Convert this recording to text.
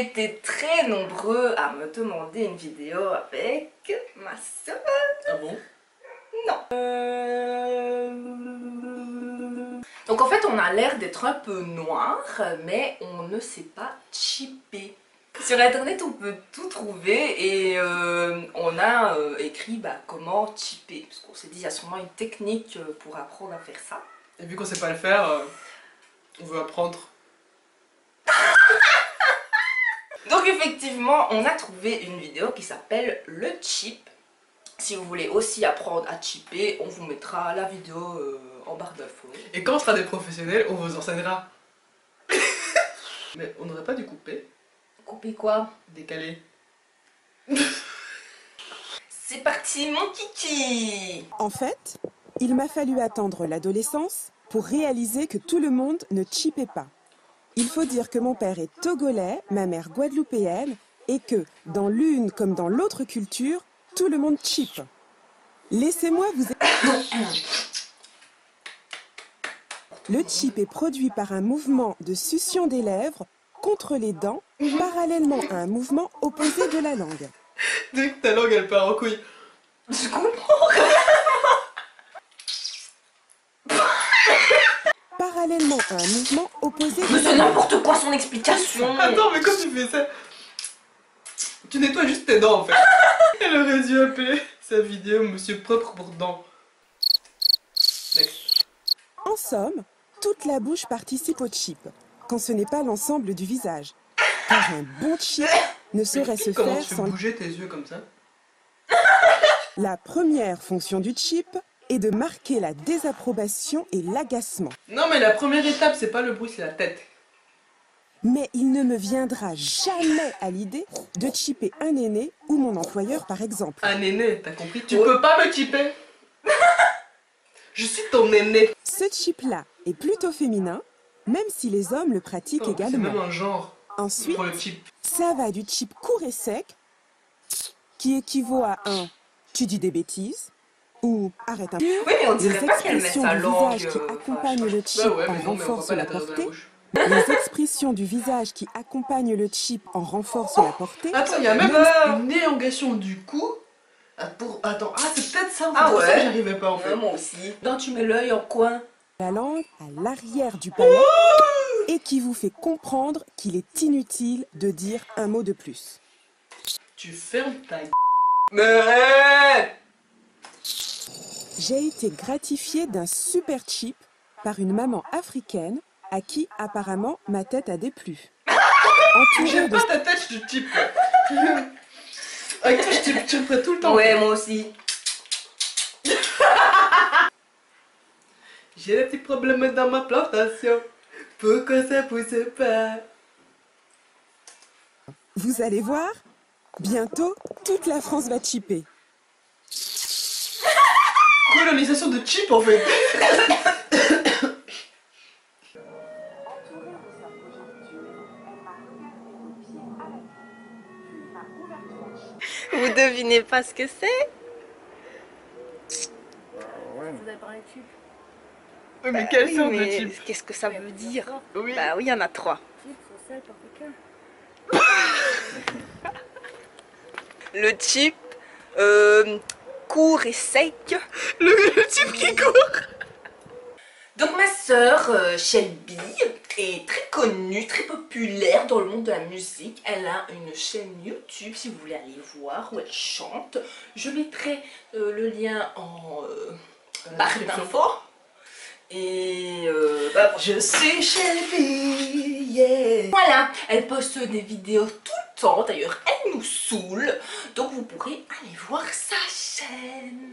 avez été très nombreux à me demander une vidéo avec ma soeur. Ah bon? Non. Donc en fait on a l'air d'être un peu noir, mais on ne sait pas chipper. Sur internet on peut tout trouver et on a écrit comment chipper. Parce qu'on s'est dit il y a sûrement une technique pour apprendre à faire ça. Et vu qu'on sait pas le faire, on veut apprendre. Donc effectivement on a trouvé une vidéo qui s'appelle le chip. Si vous voulez aussi apprendre à chipper, on vous mettra la vidéo en barre d'infos. Et quand on sera des professionnels, on vous enseignera. Mais on n'aurait pas dû couper. Couper quoi? Décaler. C'est parti mon kiki! En fait, il m'a fallu attendre l'adolescence pour réaliser que tout le monde ne chippait pas. Il faut dire que mon père est togolais, ma mère guadeloupéenne, et que, dans l'une comme dans l'autre culture, tout le monde chippe. Laissez-moi vous... Le chip est produit par un mouvement de succion des lèvres contre les dents, parallèlement à un mouvement opposé de la langue. Dès que ta langue elle part en couille. Je comprends. Parallèlement à un mouvement opposé de Mais la c'est langue. n'importe quoi son explication. Attends, mais quand tu fais ça, tu nettoies juste tes dents en fait. Elle aurait dû appeler sa vidéo Monsieur Propre pour dents. Next. En somme, toute la bouche participe au chip, quand ce n'est pas l'ensemble du visage. Car un bon chip ne saurait se Comment faire tu fais sans... bouger tes yeux comme ça? La première fonction du chip est de marquer la désapprobation et l'agacement. Non mais la première étape c'est pas le bruit, c'est la tête. Mais il ne me viendra jamais à l'idée de chipper un aîné ou mon employeur par exemple. Un aîné, t'as compris? Tu peux pas me chipper. Je suis ton aîné. Ce chip-là est plutôt féminin, même si les hommes le pratiquent C'est également. même un genre Ensuite, pour le chip. ça va du chip court et sec, qui équivaut à un « tu dis des bêtises » ou « arrête un peu ». Oui mais on Les dirait pas qu'elle met expressions sa du langue. visage qui accompagnent le chip Bah ouais, en mais non, mais on voit renforcent pas la l'intérieur de la portée. bouche. Les expressions du visage qui accompagnent le chip en renforcent la portée. Attends, il y a même une élongation du cou. Attends, c'est peut-être ça en fait. Ah Pour ça que ouais. j'arrivais pas en fait. Ouais, moi aussi. Donc tu mets l'œil en coin. La langue à l'arrière du palais et qui vous fait comprendre qu'il est inutile de dire un mot de plus. Tu fermes ta gueule. Mais J'ai été gratifiée d'un super chip par une maman africaine à qui apparemment ma tête a déplu. Entourée J'aime de... pas ta tête, je te type. Avec toi, je te chipperai tout le temps. ouais moi aussi. J'ai des petits problèmes dans ma plantation. Pourquoi ça pousse pas? Vous allez voir, bientôt toute la France va chipper. Colonisation de chip en fait. Vous devinez pas ce que c'est? Vous avez parlé de chip. Oui, mais quelle sorte de mais chip? qu'est-ce que ça veut dire? Oui. Bah oui, il y en a 3. Chip, saucette, paprika. Le chip court et sec. Le chip qui court. Donc ma sœur Shelby est très connue, très populaire dans le monde de la musique. Elle a une chaîne YouTube si vous voulez aller voir où elle chante. Je mettrai le lien en barre d'infos. Et je suis Shelby, yeah. Voilà, elle poste des vidéos tout le temps. D'ailleurs, elle nous saoule. Donc vous pourrez aller voir sa chaîne.